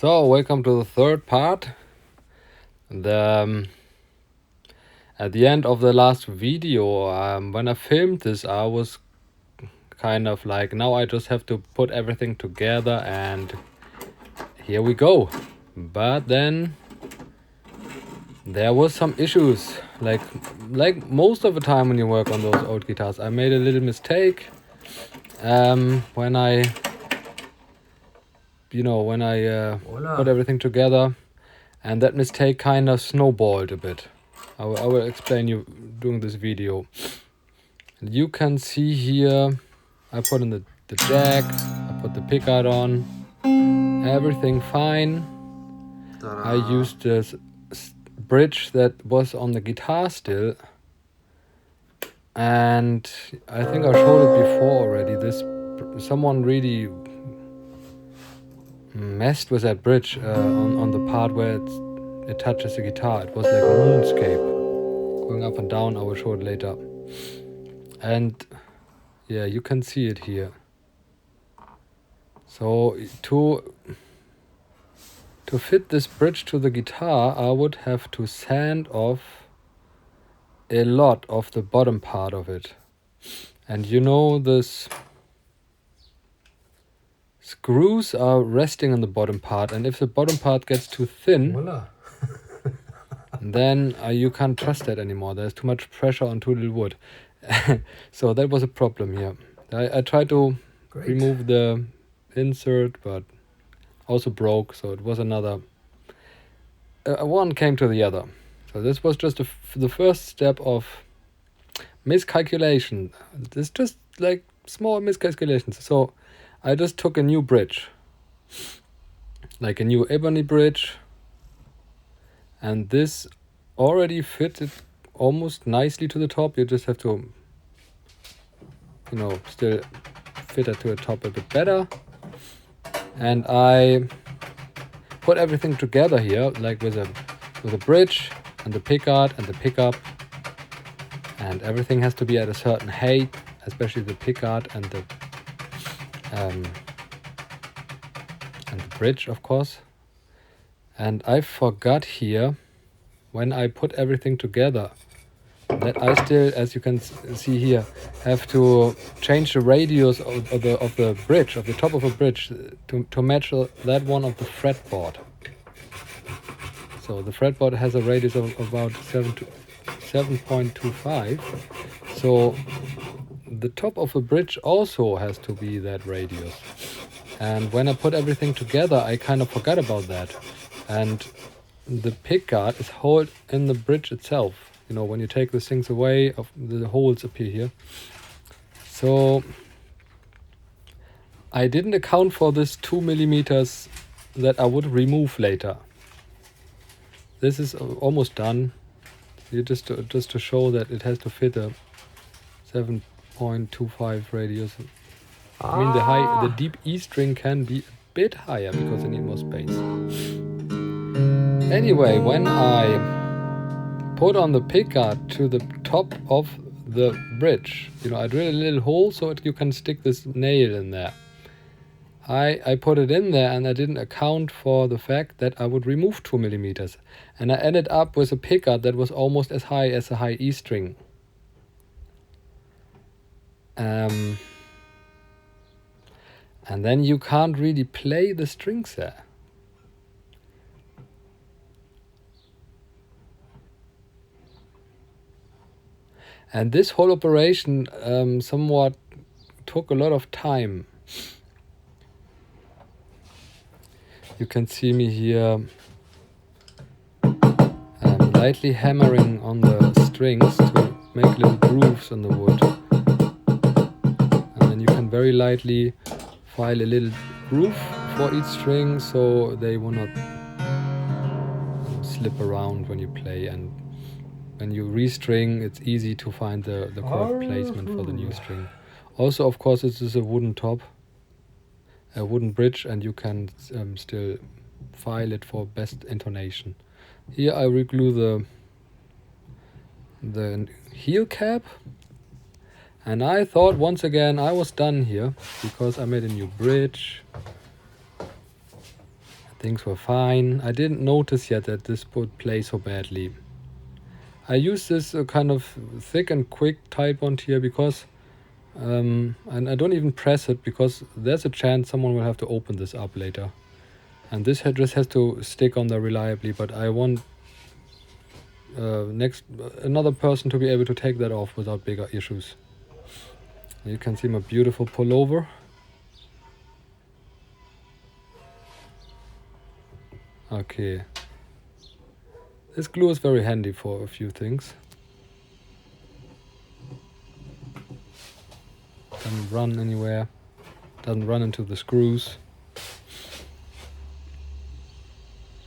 So, welcome to the third part. At the end of the last video, when I filmed this, I was kind of like, now I just have to put everything together and here we go. But then there was some issues, like most of the time when you work on those old guitars. I made a little mistake when I put everything together, and that mistake kind of snowballed a bit. I will explain you during this video. You can see here I put in the jack, I put the pickguard on, everything fine. I used this bridge that was on the guitar still, and I think I showed it before already. Someone really messed with that bridge on the part where it touches the guitar. It was like a moonscape going up and down. I will show it later. And yeah, you can see it here. So to fit this bridge to the guitar, I would have to sand off a lot of the bottom part of it. And you know, this screws are resting on the bottom part, and if the bottom part gets too thin, then you can't trust that anymore. There's too much pressure on too little wood. So that was a problem here. I tried to remove the insert, but also broke, so it was another one came to the other. So this was just the first step of miscalculation. It's just like small miscalculations. So I just took a new bridge, like a new ebony bridge, and this already fitted almost nicely to the top. You just have to, still fit it to the top a bit better. And I put everything together here, like with a bridge and the pickguard and the pickup, and everything has to be at a certain height, especially the pickguard and the bridge, of course. And I forgot here, when I put everything together, that I still, as you can see here, have to change the radius of the bridge, of the top of a bridge, to match that one of the fretboard. So the fretboard has a radius of about 7.25. So the top of the bridge also has to be that radius. And when I put everything together, I kind of forgot about that. And the pickguard is held in the bridge itself. You know, when you take these things away, the holes appear here. So I didn't account for this 2 millimeters that I would remove later. This is almost done. You just to show that it has to fit a 7.25 radius. I mean, the deep E string can be a bit higher because I need more space. Anyway, when I put on the pickguard to the top of the bridge, I drill a little hole so you can stick this nail in there. I put it in there, and I didn't account for the fact that I would remove 2 millimeters. And I ended up with a pickguard that was almost as high as a high E string. And then you can't really play the strings there. And this whole operation somewhat took a lot of time. You can see me here lightly hammering on the strings to make little grooves on the wood. And then you can very lightly file a little groove for each string so they will not slip around when you play. And when you restring, it's easy to find the correct placement for the new string. Also, of course, this is a wooden top, a wooden bridge, and you can still file it for best intonation. Here I reglue the heel cap, and I thought once again I was done here because I made a new bridge, things were fine. I didn't notice yet that this would play so badly. I use this kind of thick and quick type on here because and I don't even press it because there's a chance someone will have to open this up later. And this just has to stick on there reliably, but I want another person to be able to take that off without bigger issues. You can see my beautiful pullover. Okay. This glue is very handy for a few things. Doesn't run anywhere. Doesn't run into the screws.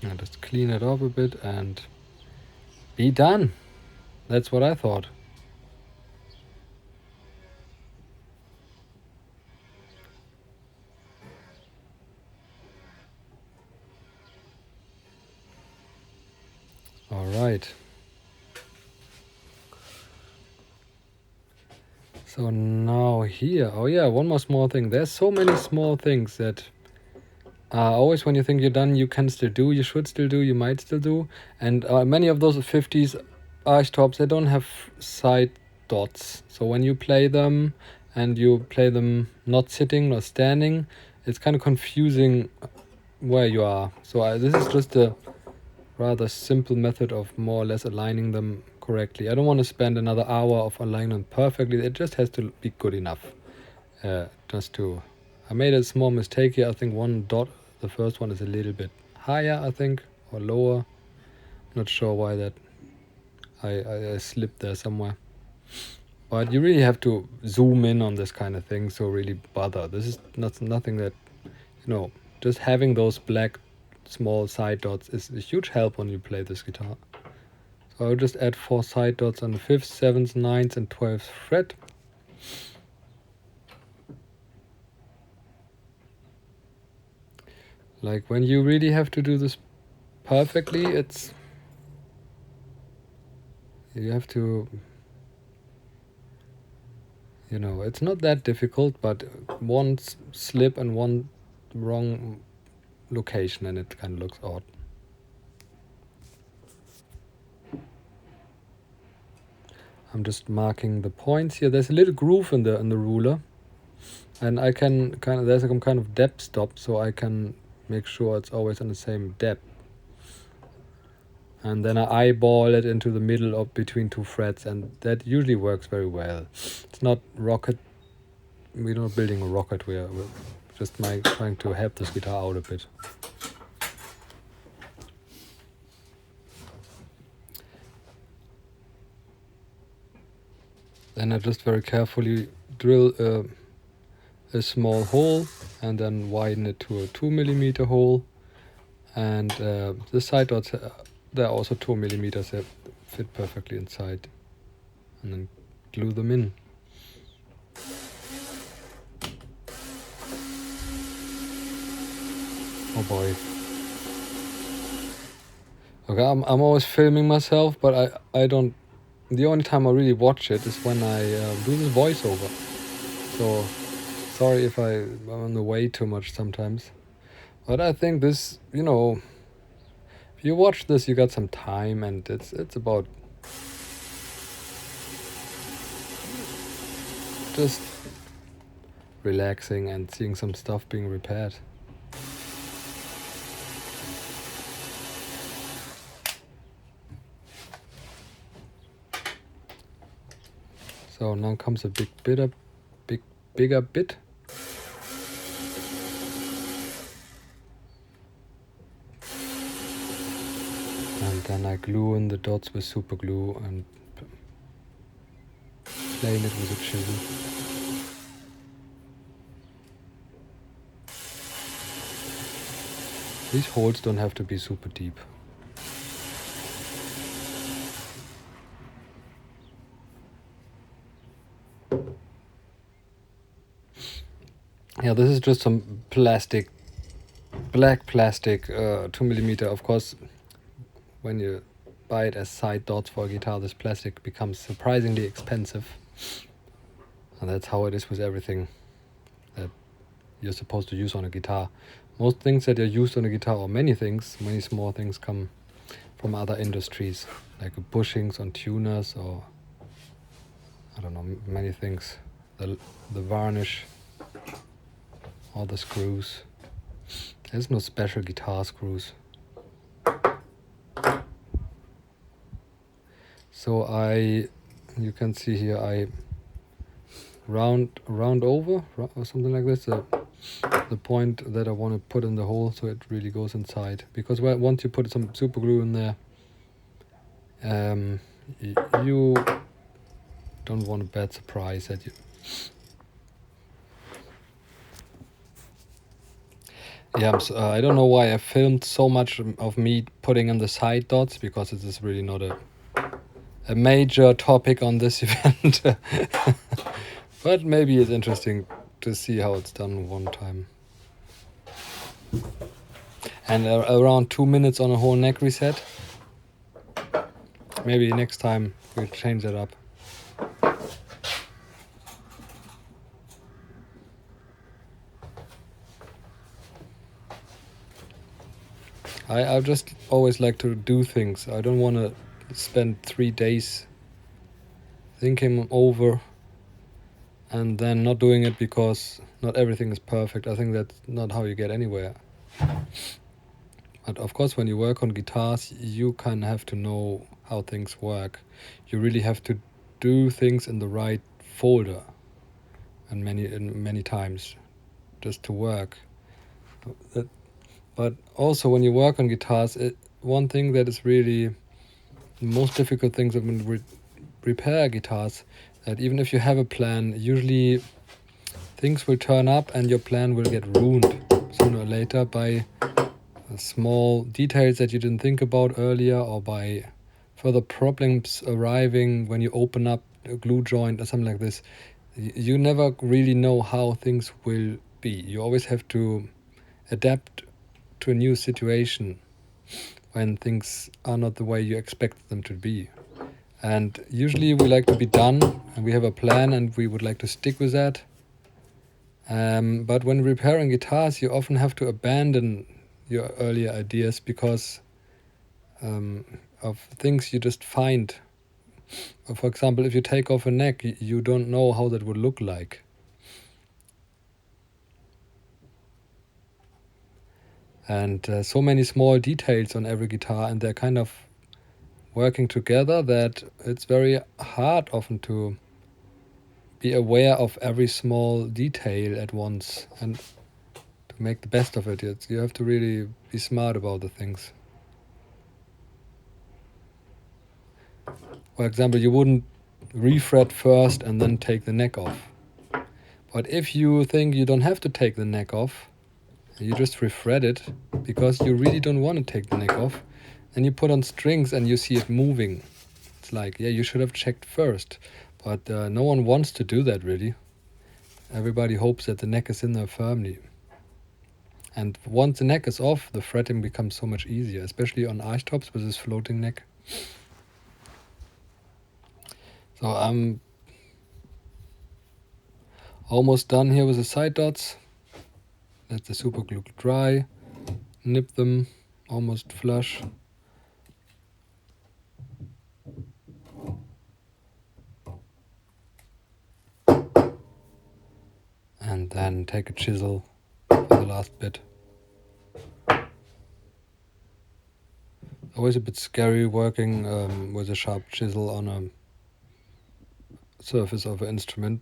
I'll just clean it up a bit and be done. That's what I thought. All right. So now here, oh yeah, one more small thing. There's so many small things that always when you think you're done, you can still do, you should still do, you might still do. And many of those 50s archtops, they don't have side dots. So when you play them and you play them not sitting or standing, it's kind of confusing where you are. So this is just a rather simple method of more or less aligning them correctly. I don't want to spend another hour of aligning them perfectly. It just has to be good enough. I made a small mistake here. I think one dot, the first one, is a little bit higher, I think, or lower. Not sure why that I slipped there somewhere. But you really have to zoom in on this kind of thing, so really bother. This is nothing that, just having those black small side dots is a huge help when you play this guitar. So I'll just add 4 side dots on the 5th, 7th, 9th and 12th fret. Like when you really have to do this perfectly, you have to, it's not that difficult, but one slip and one wrong location and it kind of looks odd. I'm just marking the points here. There's a little groove in the ruler, and I can there's some kind of depth stop, so I can make sure it's always on the same depth. And then I eyeball it into the middle of between 2 frets, and that usually works very well. It's not rocket. We're not building a rocket. We're just trying to help this guitar out a bit. Then I just very carefully drill a small hole and then widen it to a 2mm hole. And the side dots, they're also 2mm. They fit perfectly inside. And then glue them in. Oh boy. Okay, I'm always filming myself, but I don't. The only time I really watch it is when I do this voiceover. So sorry if I'm on the way too much sometimes. But I think this, if you watch this, you got some time, and it's about just relaxing and seeing some stuff being repaired. So now comes a bigger bit. And then I glue in the dots with super glue and plane it with a chisel. These holes don't have to be super deep. Yeah, this is just some plastic, black plastic, 2mm. Of course, when you buy it as side dots for a guitar, this plastic becomes surprisingly expensive. And that's how it is with everything that you're supposed to use on a guitar. Most things that are used on a guitar, or many things, many small things, come from other industries, like bushings on tuners, or I don't know, many things. The varnish, all the screws. There's no special guitar screws. So you can see here, I round over or something like this, the point that I want to put in the hole, so it really goes inside. Because once you put some super glue in there, you don't want a bad surprise that you. Yeah, I don't know why I filmed so much of me putting in the side dots, because it is really not a major topic on this event. But maybe it's interesting to see how it's done one time. And around 2 minutes on a whole neck reset. Maybe next time we'll change that up. I just always like to do things. I don't want to spend 3 days thinking over and then not doing it, because not everything is perfect. I think that's not how you get anywhere. But of course, when you work on guitars, you kind of have to know how things work. You really have to do things in the right folder, and many times, just to work. But also, when you work on guitars, one thing that is really the most difficult things when we repair guitars, that even if you have a plan, usually things will turn up and your plan will get ruined sooner or later by small details that you didn't think about earlier, or by further problems arriving when you open up a glue joint or something like this. You never really know how things will be. You always have to adapt to a new situation when things are not the way you expect them to be. And usually we like to be done, and we have a plan, and we would like to stick with that. But when repairing guitars, you often have to abandon your earlier ideas because of things you just find. For example, if you take off a neck, you don't know how that would look like. And so many small details on every guitar, and they're kind of working together, that it's very hard often to be aware of every small detail at once and to make the best of it. You have to really be smart about the things. For example, you wouldn't refret first and then take the neck off. But if you think you don't have to take the neck off, you just refret it because you really don't want to take the neck off, and you put on strings and you see it moving. It's like, yeah, you should have checked first. But no one wants to do that, really. Everybody hopes that the neck is in there firmly. And once the neck is off, the fretting becomes so much easier, especially on archtops with this floating neck. So I'm almost done here with the side dots. Let the super glue dry, nip them almost flush. And then take a chisel for the last bit. Always a bit scary working with a sharp chisel on a surface of an instrument.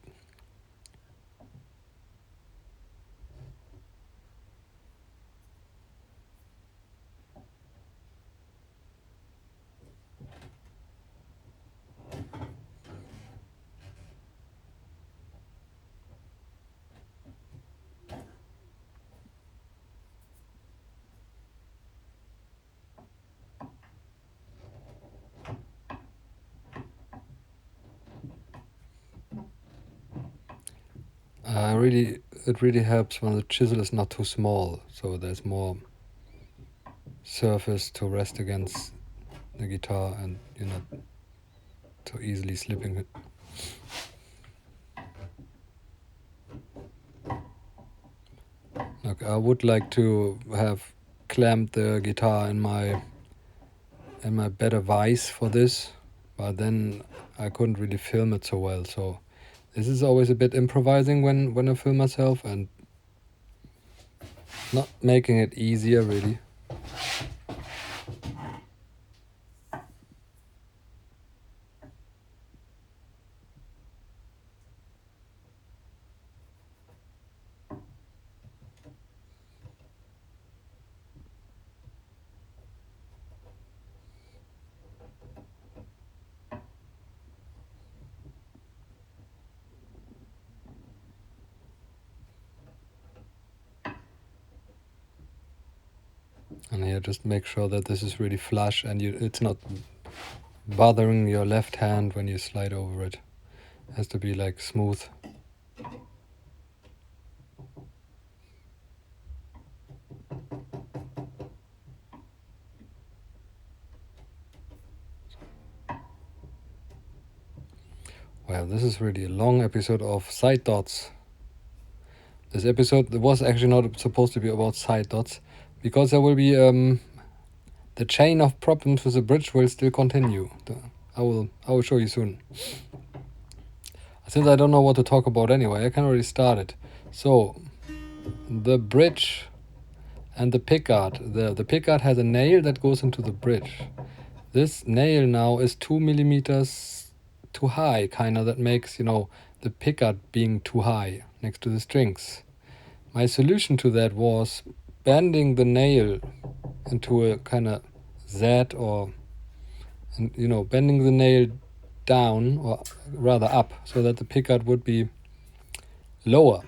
It really helps when the chisel is not too small, so there's more surface to rest against the guitar, and you're not so easily slipping it. Okay, I would like to have clamped the guitar in my better vise for this, but then I couldn't really film it so well. So this is always a bit improvising when I film myself and not making it easier really. And here, just make sure that this is really flush and it's not bothering your left hand when you slide over it. It has to be like smooth. Well, this is really a long episode of side dots. This episode was actually not supposed to be about side dots, because there will be the chain of problems with the bridge will still continue. I will show you soon. Since I don't know what to talk about anyway, I can already start it. So the bridge and the pickguard. The pickguard has a nail that goes into the bridge. This nail now is 2 millimeters too high, kinda. That makes, the pickguard being too high next to the strings. My solution to that was bending the nail into a kind of Z, or bending the nail down, or rather up, so that the pickguard would be lower.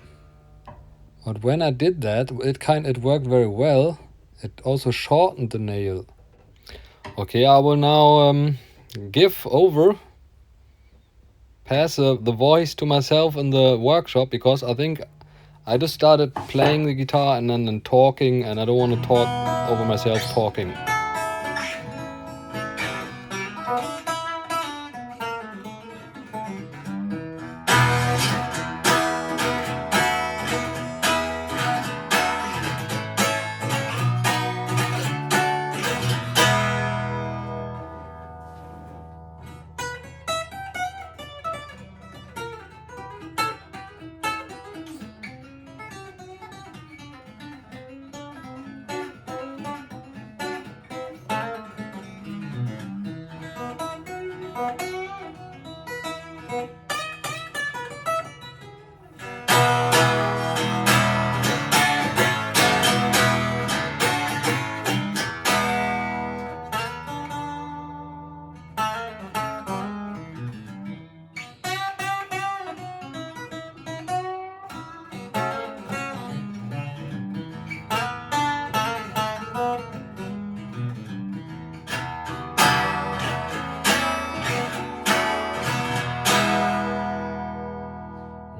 But when I did that, it worked very well. It also shortened the nail. Okay, I will now pass the voice to myself in the workshop, because I think I just started playing the guitar and then talking, and I don't want to talk over myself talking.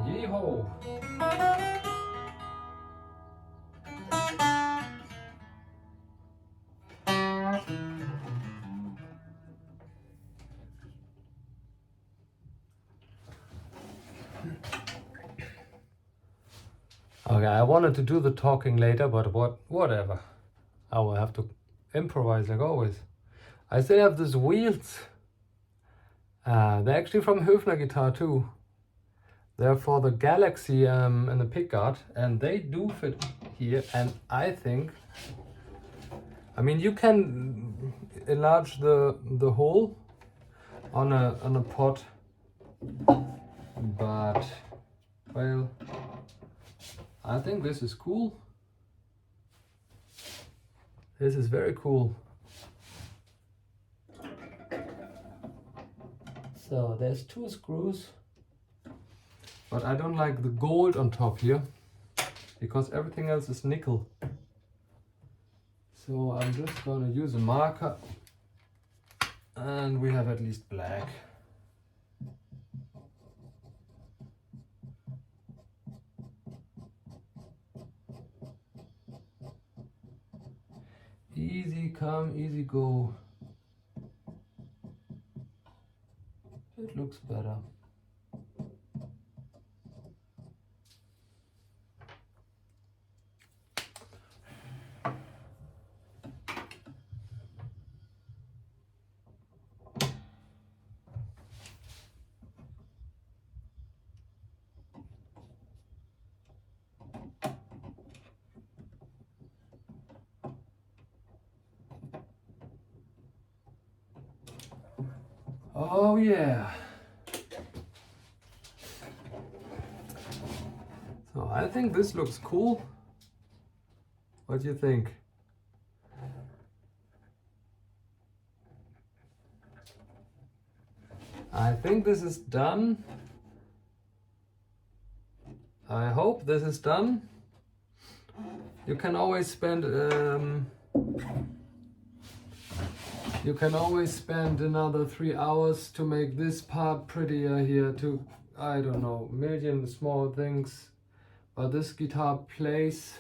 Yeehaw! Okay, I wanted to do the talking later, but whatever. I will have to improvise like always. I still have these wheels. They're actually from Hofner guitar too. They're for the Galaxy and the pickguard, and they do fit here. And I think, you can enlarge the hole on a pot, but well, I think this is cool. This is very cool. So there's 2 screws, but I don't like the gold on top here, because everything else is nickel. So I'm just gonna use a marker, and we have at least black. Easy come, easy go. It looks better. Oh yeah. So I think this looks cool. What do you think? I think this is done. I hope this is done. You can always spend another 3 hours to make this part prettier here to, I don't know, million small things. But this guitar plays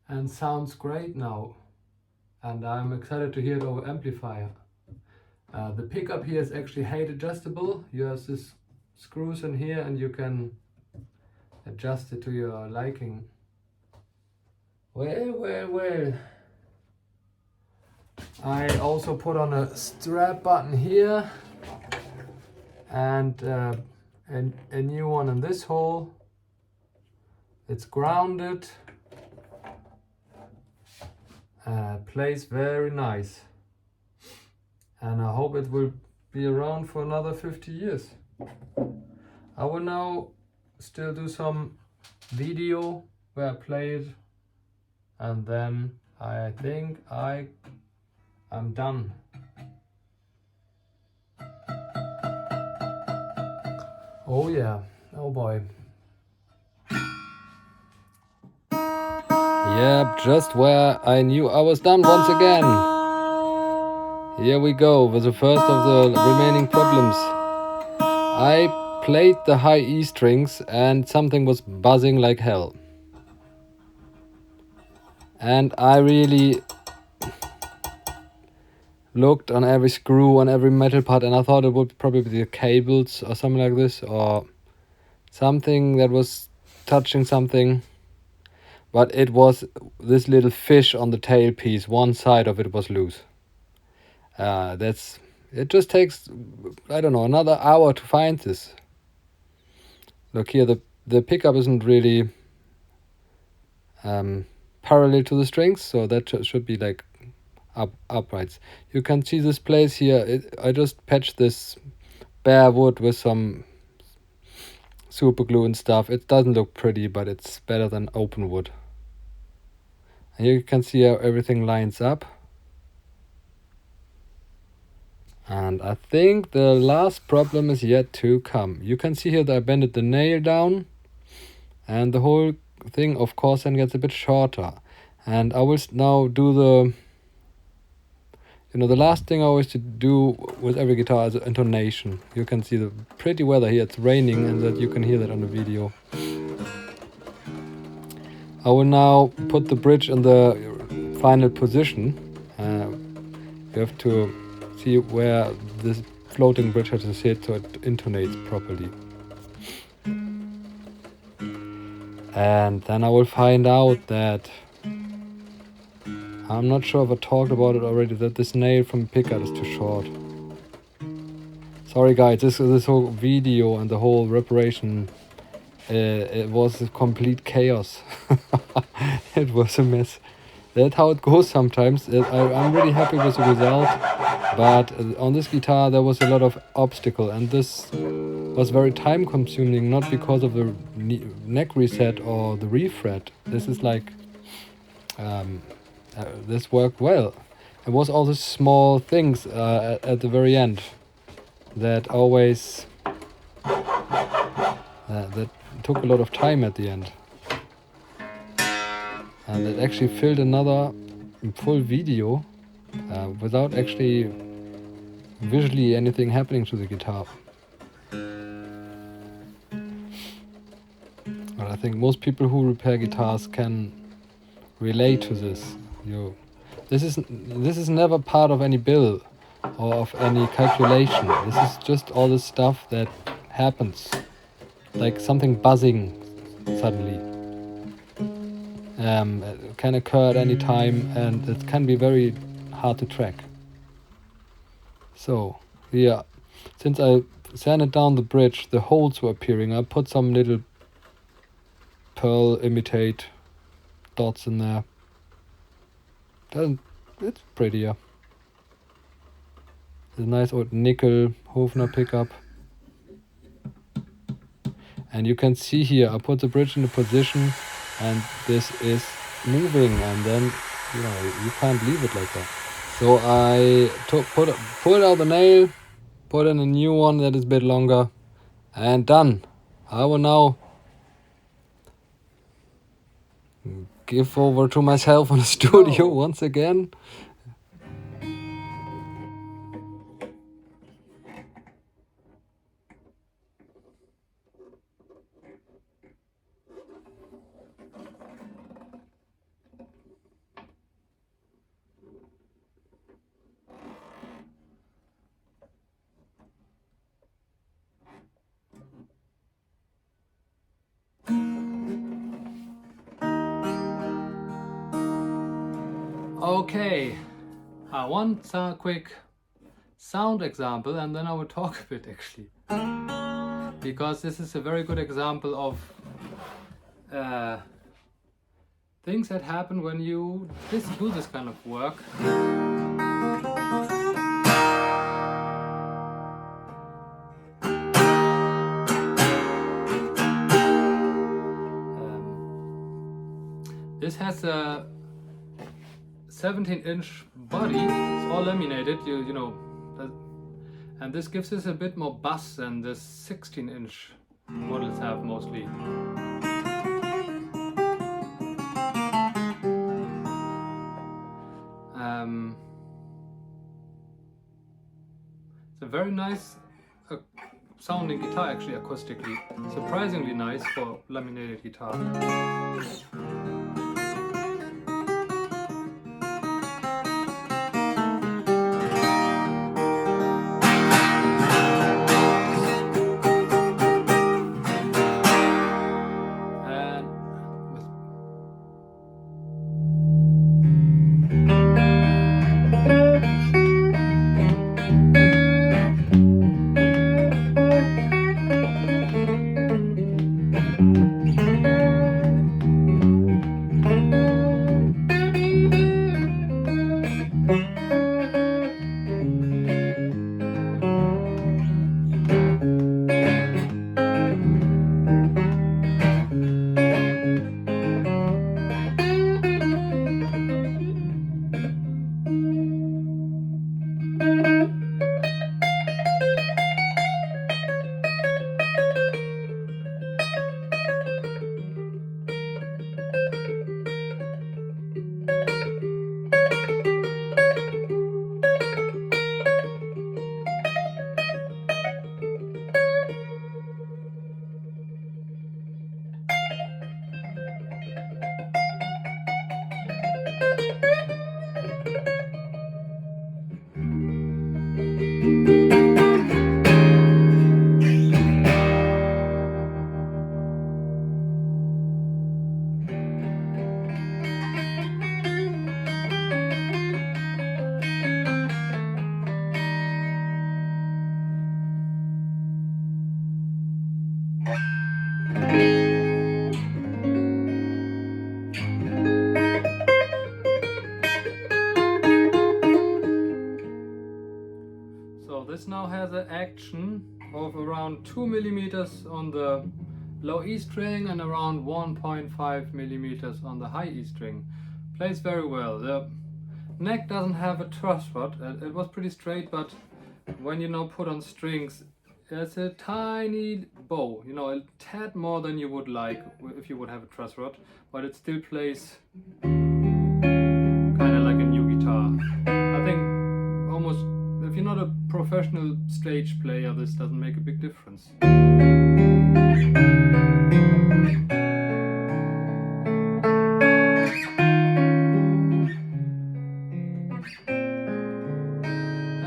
and sounds great now. And I'm excited to hear it over amplifier. The pickup here is actually height adjustable. You have this screws in here and you can adjust it to your liking. Well. I also put on a strap button here and a new one in this hole. It's grounded. Plays very nice. And I hope it will be around for another 50 years. I will now still do some video where I play it, and then I think I'm done. Oh yeah, oh boy. Yep, just where I knew I was done once again. Here we go with the first of the remaining problems. I played the high E strings and something was buzzing like hell. And I really looked on every screw, on every metal part, and I thought it would probably be the cables or something like this, or something that was touching something. But it was this little fish on the tailpiece. One side of it was loose. It just takes, I don't know, another hour to find this. Look here, the pickup isn't really parallel to the strings, so that should be like uprights. You can see this place here. I just patched this bare wood with some super glue and stuff. It doesn't look pretty, but it's better than open wood. And here you can see how everything lines up. And I think the last problem is yet to come. You can see here that I bended the nail down, and the whole thing of course then gets a bit shorter. And I will now do the last thing I always do with every guitar is intonation. You can see the pretty weather here. It's raining, and that you can hear that on the video. I will now put the bridge in the final position. You have to see where this floating bridge has to sit so it intonates properly. And then I will find out that, I'm not sure if I talked about it already, that this nail from pickup is too short. Sorry guys, this whole video and the whole reparation, it was a complete chaos. It was a mess. That's how it goes sometimes. I'm really happy with the result, but on this guitar there was a lot of obstacle, and this was very time consuming, not because of the neck reset or the refret. This is like, this worked well. It was all the small things at the very end that always, that took a lot of time at the end. And it actually filled another full video without actually visually anything happening to the guitar. But I think most people who repair guitars can relate to this. This is never part of any bill or of any calculation. This is just all the stuff that happens, like something buzzing suddenly. It can occur at any time, and it can be very hard to track. So here, since I sanded down the bridge, the holes were appearing. I put some little pearl imitate dots in there. It's prettier. The nice old nickel Hofner pickup. And you can see here, I put the bridge in the position and this is moving, and then you can't leave it like that. So I pulled out the nail, put in a new one that is a bit longer, and done. I will now give over to myself on the studio once again. Okay, I want a quick sound example and then I will talk a bit actually. Because this is a very good example of things that happen when you do this kind of work. This has a 17-inch body, it's all laminated, and this gives us a bit more bass than the 16-inch models have mostly. It's a very nice sounding guitar, actually, acoustically. Surprisingly nice for laminated guitar. So this now has an action of around 2 millimeters on the low E string and around 1.5 millimeters on the high E string. Plays very well. The neck doesn't have a truss rod. It was pretty straight, but when you now put on strings, there's a tiny bow, a tad more than you would like if you would have a truss rod, but it still plays kind of like a new guitar. I think almost, if you're not a professional stage player, this doesn't make a big difference. And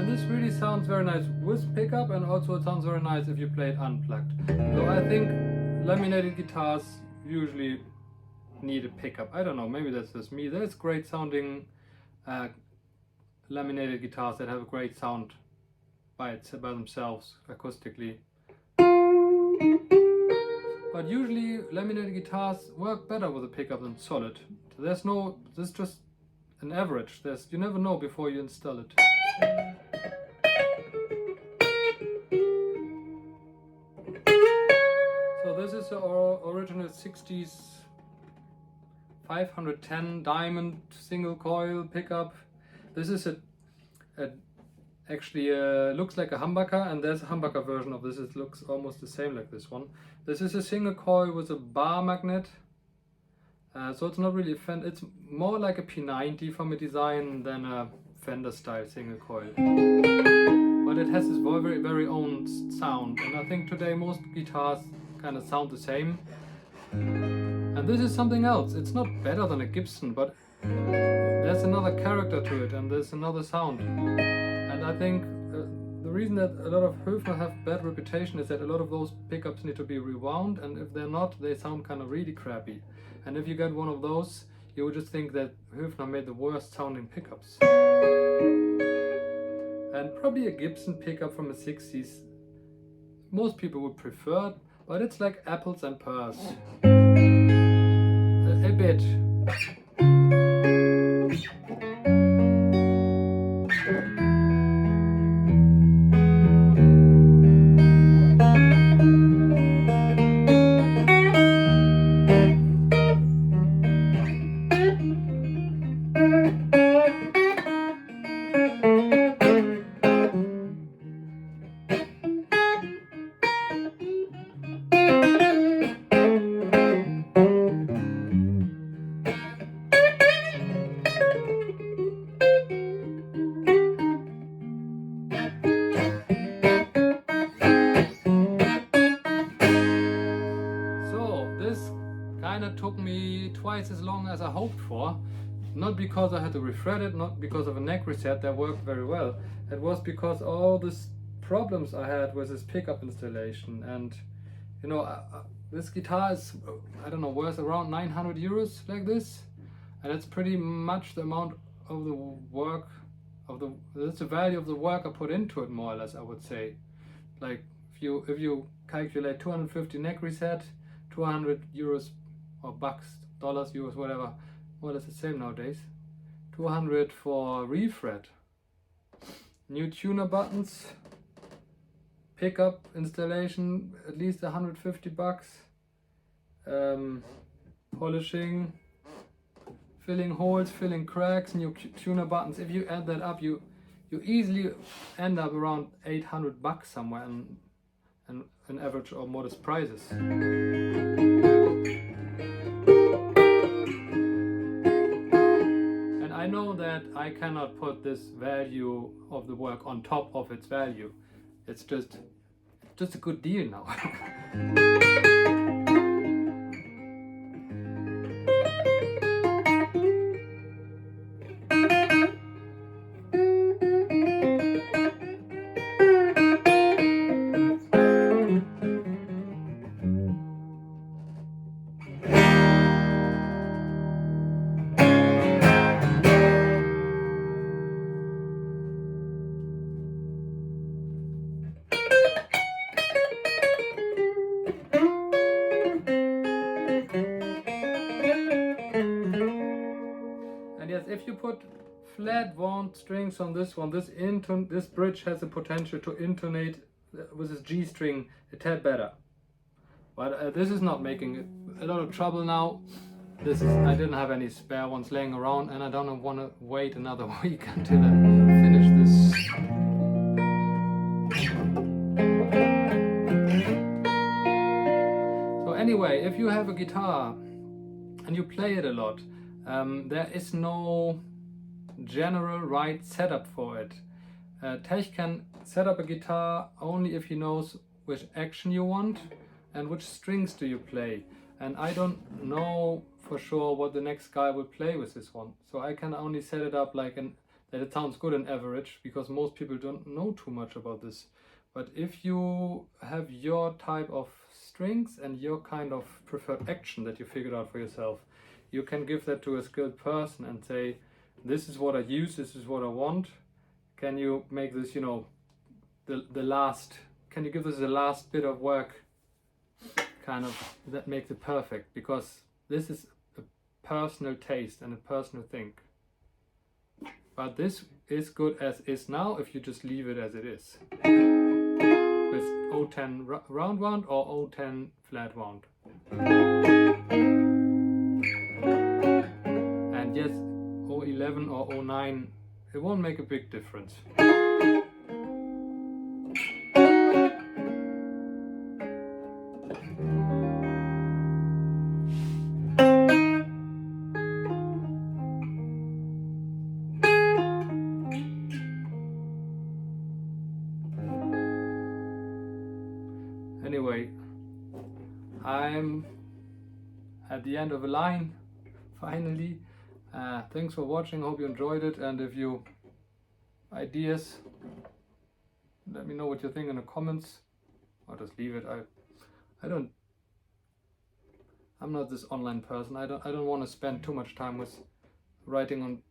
this really sounds very nice with pickup, and also it sounds very nice if you play it unplugged. So I think laminated guitars usually need a pickup. I don't know, maybe that's just me. There's great sounding laminated guitars that have a great sound by themselves acoustically. But usually laminated guitars work better with a pickup than solid. This is just an average. You never know before you install it. is the original 60s 510 diamond single coil pickup. This is actually looks like a humbucker, and there's a humbucker version of this. It looks almost the same like this one. This is a single coil with a bar magnet. So it's not really a Fender, it's more like a P90 from a design than a Fender style single coil. But it has this very, very own sound, and I think today most guitars kind of sound the same. And this is something else. It's not better than a Gibson, but there's another character to it and there's another sound. And I think the reason that a lot of Hofner have bad reputation is that a lot of those pickups need to be rewound, and if they're not, they sound kind of really crappy. And if you get one of those, you would just think that Hofner made the worst sounding pickups. And probably a Gibson pickup from the 60s, most people would prefer it, but it's like apples and pears. A bit. Took me twice as long as I hoped for. Not because I had to refret it, not because of a neck reset, that worked very well. It was because all these problems I had with this pickup installation. And you know, this guitar is, I don't know, worth around 900 euros like this, and it's pretty much the amount of the work that's the value of the work I put into it, more or less, I would say. Like if you calculate 250 neck reset, 200 euros or bucks, dollars, euros, whatever, more or less the same nowadays. 200 for refret, new tuner buttons, pickup installation, at least 150 bucks, polishing, filling holes, filling cracks, new tuner buttons. If you add that up, you easily end up around 800 bucks somewhere in average or modest prices. I know that I cannot put this value of the work on top of its value. It's just a good deal now. If you put flat wound strings on this one, this bridge has the potential to intonate with this G string a tad better. But this is not making a lot of trouble now. I didn't have any spare ones laying around, and I don't want to wait another week until I finish this. So anyway, if you have a guitar and you play it a lot, there is no general right setup for it. Tech can set up a guitar only if he knows which action you want and which strings do you play. And I don't know for sure what the next guy will play with this one. So I can only set it up like that it sounds good in average, because most people don't know too much about this. But if you have your type of strings and your kind of preferred action that you figured out for yourself, you can give that to a skilled person and say, this is what I use, this is what I want. Can you make this, you know, can you give this the last bit of work, kind of, that makes it perfect? Because this is a personal taste and a personal thing. But this is good as is now if you just leave it as it is. with O10 round wound or O10 flat wound. And yes, O11 or O9, it won't make a big difference. Anyway, I'm at the end of a line, finally. Thanks for watching, hope you enjoyed it, and if you ideas, let me know what you think in the comments, or just leave it. I'm not this online person. I don't want to spend too much time with writing on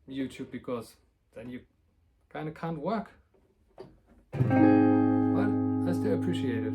YouTube, because then you kind of can't work. But I still appreciate it.